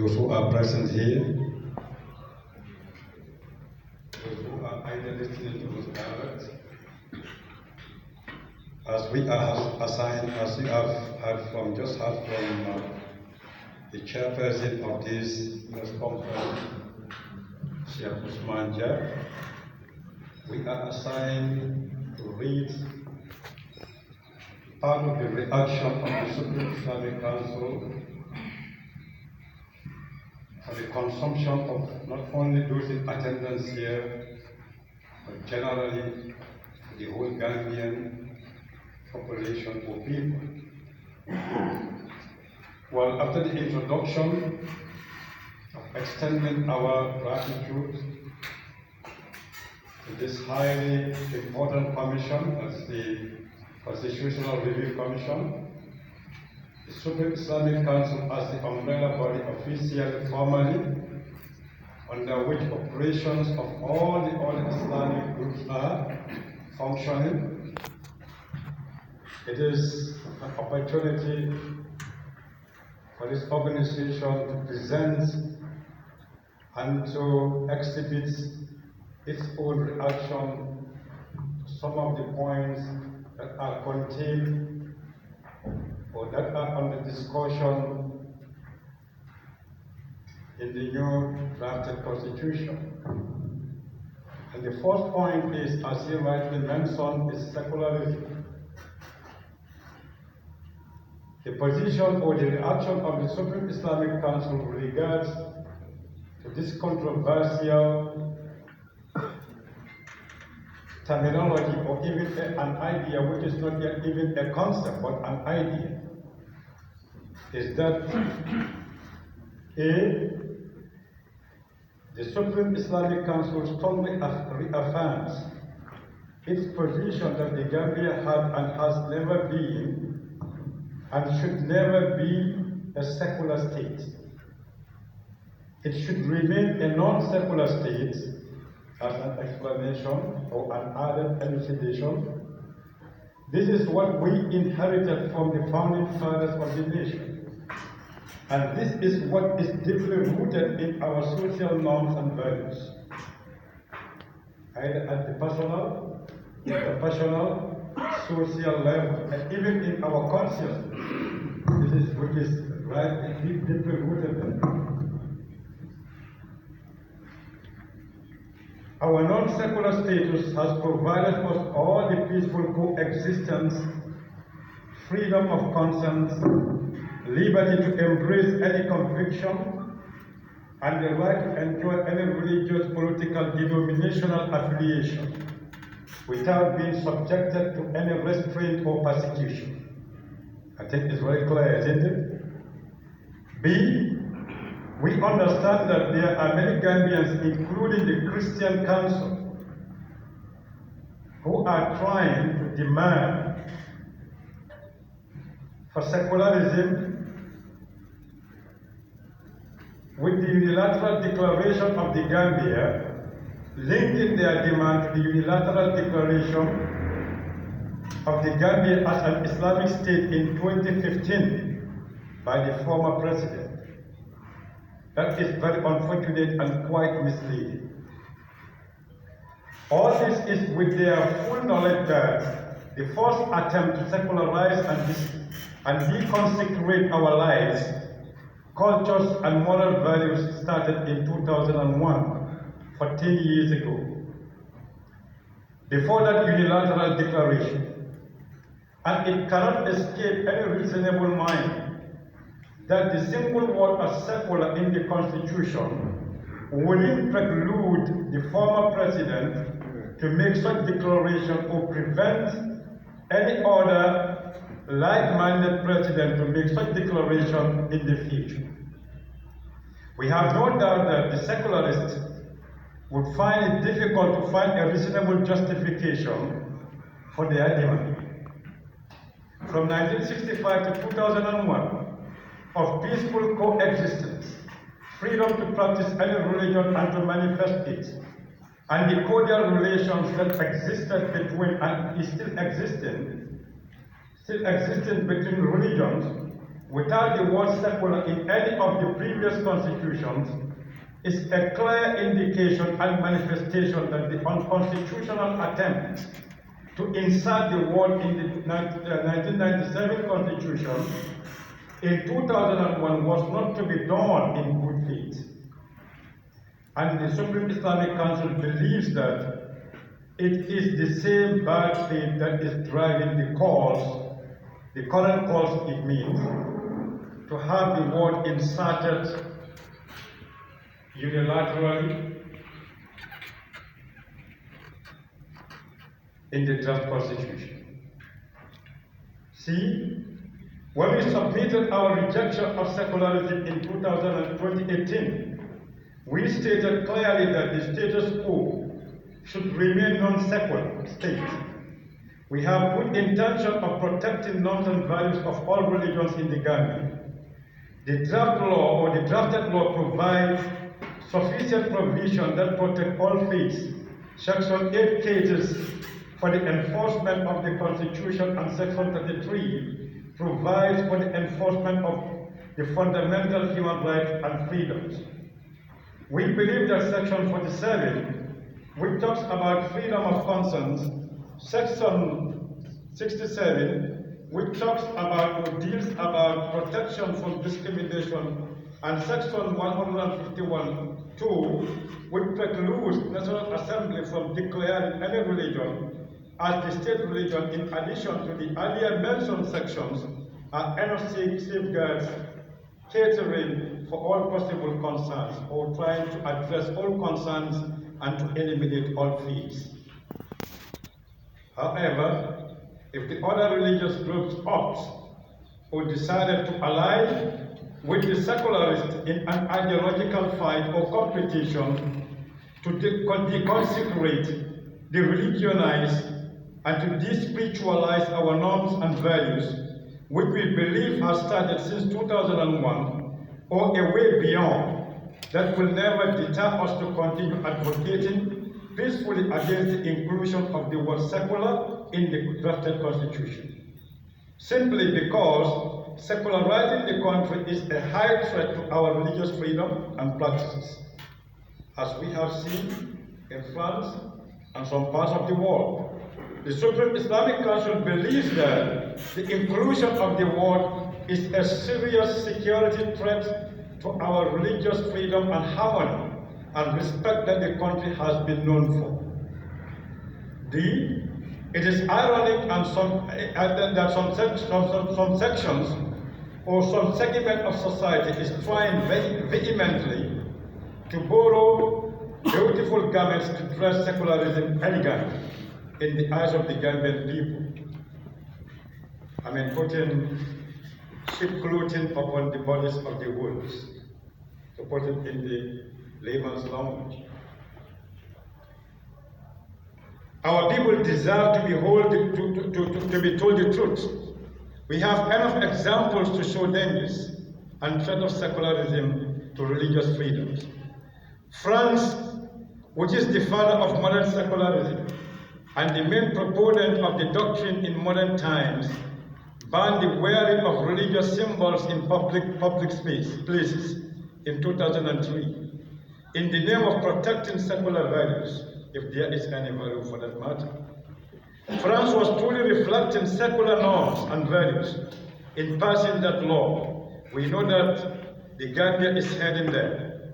those who are present here, those who are either listening to this dialect, as we are assigned, as you have just heard from the chairperson of this press conference, Sheikh Jaiteh, we are assigned to read part of the reaction of the Supreme Islamic Council for the consumption of not only those in attendance here, but generally the whole Gambian population or people. Well, after the introduction of extending our gratitude to this highly important commission, as the Constitutional Review Commission, the Supreme Islamic Council as the umbrella body officially formally, under which operations of all the other Islamic groups are functioning. It is an opportunity for this organization to present and to exhibit its own reaction to some of the points that are contained or that are under discussion in the new drafted constitution. And the first point is, as he rightly mentioned, is secularism. The position or the reaction of the Supreme Islamic Council with regards to this controversial terminology or even an idea which is not yet even a concept but an idea is that the Supreme Islamic Council strongly reaffirms its position that the Gambia had and has never been and should never be a secular state. It should remain a non-secular state, as an explanation or an added elucidation. This is what we inherited from the founding fathers of the nation. And this is what is deeply rooted in our social norms and values, either at the personal, professional, social level, and even in our consciousness. This is which is right, deeply rooted in. Our non-secular status has provided us all the peaceful coexistence, freedom of conscience, liberty to embrace any conviction, and the right to enjoy any religious, political, denominational affiliation without being subjected to any restraint or persecution. I think it's very clear, isn't it? B, we understand that there are many Gambians, including the Christian Council, who are trying to demand for secularism with the unilateral declaration of the Gambia, linking their demand to the unilateral declaration of the Gambia as an Islamic state in 2015 by the former president. That is very unfortunate and quite misleading. All this is with their full knowledge that the first attempt to secularize and deconsecrate our lives, cultures, and moral values started in 2001, 14 years ago. Before that unilateral declaration, and it cannot escape any reasonable mind that the simple word of secular in the Constitution wouldn't preclude the former president to make such declaration or prevent any other like-minded president to make such declaration in the future. We have no doubt that the secularists would find it difficult to find a reasonable justification for their demand. From 1965 to 2001, of peaceful coexistence, freedom to practice any religion and to manifest it, and the cordial relations that existed between and is still existing between religions, without the word secular in any of the previous constitutions is a clear indication and manifestation that the unconstitutional attempt to insert the word in the 1997 constitution in 2001 was not to be done in good faith. And the Supreme Islamic Council believes that it is the same bad faith that is driving the calls, the current calls it means, to have the word inserted unilaterally in the draft constitution. See, when we submitted our rejection of secularism in 2018, we stated clearly that the status quo should remain non-secular state. We have good intention of protecting norms and values of all religions in the Gambia. The draft law or the drafted law provides sufficient provision that protect all faiths. Section 8 caters for the enforcement of the Constitution, and Section 33 provides for the enforcement of the fundamental human rights and freedoms. We believe that Section 47, which talks about freedom of conscience, Section 67, which talks about or deals about protection from discrimination, and Section 151(2), which precludes National Assembly from declaring any religion as the state religion, in addition to the earlier mentioned sections, are enough safeguards catering for all possible concerns, or trying to address all concerns and to eliminate all fees. However, if the other religious groups opt or decided to ally with the secularists in an ideological fight or competition to deconsecrate, de-religionize, and to de-spiritualize our norms and values, which we believe has started since 2001, or a way beyond, that will never deter us to continue advocating peacefully against the inclusion of the word secular in the drafted constitution. Simply because secularizing the country is a high threat to our religious freedom and practices, as we have seen in France and some parts of the world. The Supreme Islamic Council believes that the inclusion of the word is a serious security threat to our religious freedom and harmony and respect that the country has been known for. It is ironic and that some sections or some segment of society is trying vehemently to borrow beautiful garments to dress secularism elegantly in the eyes of the Gambian people. I mean, putting sheep clothing upon the bodies of the wolves, to put it in the layman's language. Our people deserve to be told the truth. We have enough examples to show dangers and threat of secularism to religious freedoms. France, which is the father of modern secularism and the main proponent of the doctrine in modern times, banned the wearing of religious symbols in public places in 2003 in the name of protecting secular values, if there is any value for that matter. France was truly reflecting secular norms and values in passing that law. We know that the Gambia is heading there,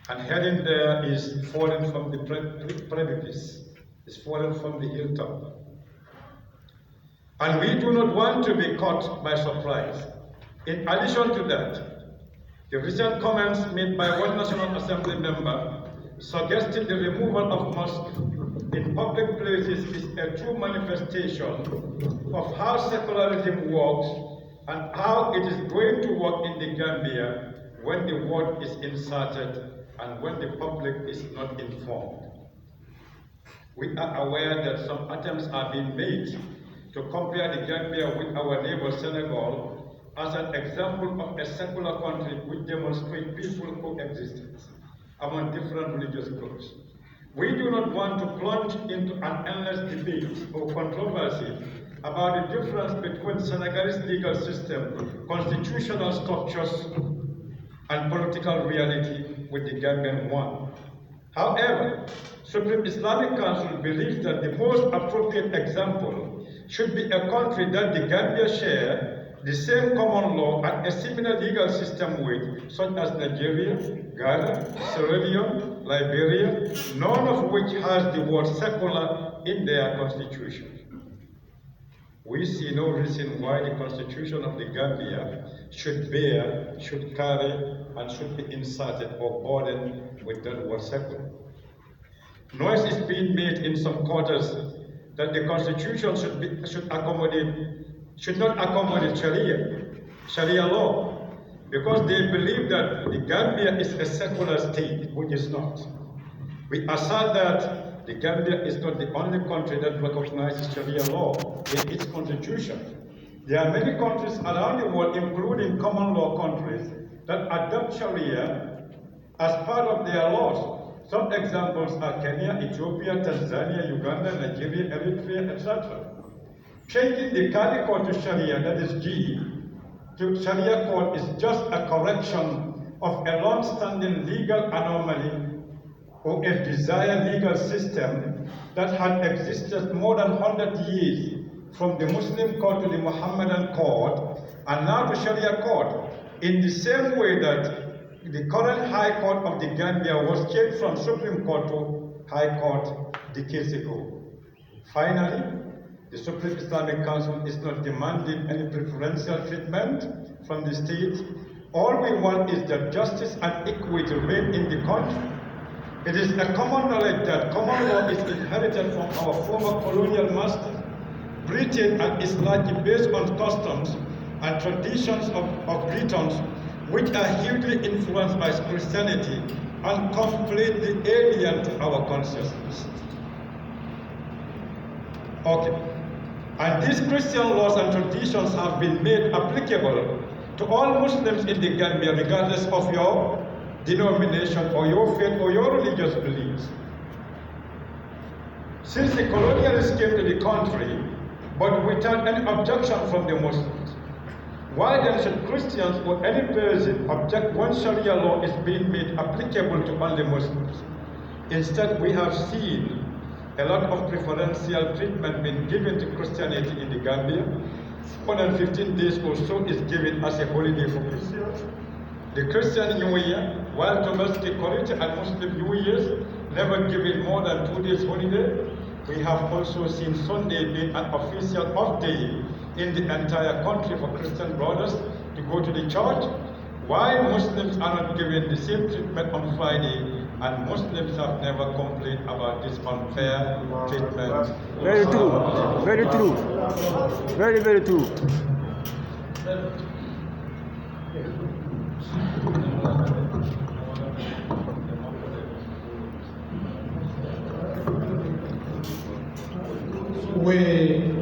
and heading there is falling from the precipice, is falling from the hilltop. And we do not want to be caught by surprise. In addition to that, the recent comments made by one National Assembly member suggesting the removal of mosques in public places is a true manifestation of how secularism works and how it is going to work in the Gambia when the word is inserted and when the public is not informed. We are aware that some attempts are being made to compare the Gambia with our neighbor Senegal as an example of a secular country which demonstrates peaceful coexistence among different religious groups. We do not want to plunge into an endless debate or controversy about the difference between Senegalese legal system, constitutional structures, and political reality with the Gambian one. However, Supreme Islamic Council believes that the most appropriate example should be a country that the Gambia share the same common law and a similar legal system with, such as Nigeria, Ghana, Sierra Leone, Liberia, none of which has the word secular in their constitution. We see no reason why the constitution of the Gambia should carry, and should be inserted or burdened with that word secular. Noise is being made in some quarters that the constitution should not accommodate Sharia law, because they believe that the Gambia is a secular state, which is not. We assert that the Gambia is not the only country that recognizes Sharia law in its constitution. There are many countries around the world, including common law countries, that adopt Sharia as part of their laws. Some examples are Kenya, Ethiopia, Tanzania, Uganda, Nigeria, Eritrea, etc. Changing the Kali code to Sharia, that is G, to Sharia code is just a correction of a long-standing legal anomaly or a desired legal system that had existed more than 100 years, from the Muslim code to the Muhammadan code, and now the Sharia code, in the same way that the current High Court of the Gambia was changed from Supreme Court to High Court decades ago. Finally, the Supreme Islamic Council is not demanding any preferential treatment from the state. All we want is that justice and equity reign in the country. It is a common knowledge that common law is inherited from our former colonial masters, Britain, and is largely based on customs and traditions of Britons, which are hugely influenced by Christianity and completely alien to our consciousness. Okay. And these Christian laws and traditions have been made applicable to all Muslims in the Gambia, regardless of your denomination or your faith or your religious beliefs. Since the colonialists came to the country, but without any objection from the Muslims, why then should Christians or any person object when Sharia law is being made applicable to only Muslims? Instead, we have seen a lot of preferential treatment being given to Christianity in the Gambia. 115 days or so is given as a holiday for Christians. The Christian New Year, while domestic holiday and Muslim New Year's never given more than 2 days holiday. We have also seen Sunday being an official off day in the entire country for Christian brothers to go to the church, while Muslims are not given the same treatment on Friday, and Muslims have never complained about this unfair treatment. Very true, very true, very, very true.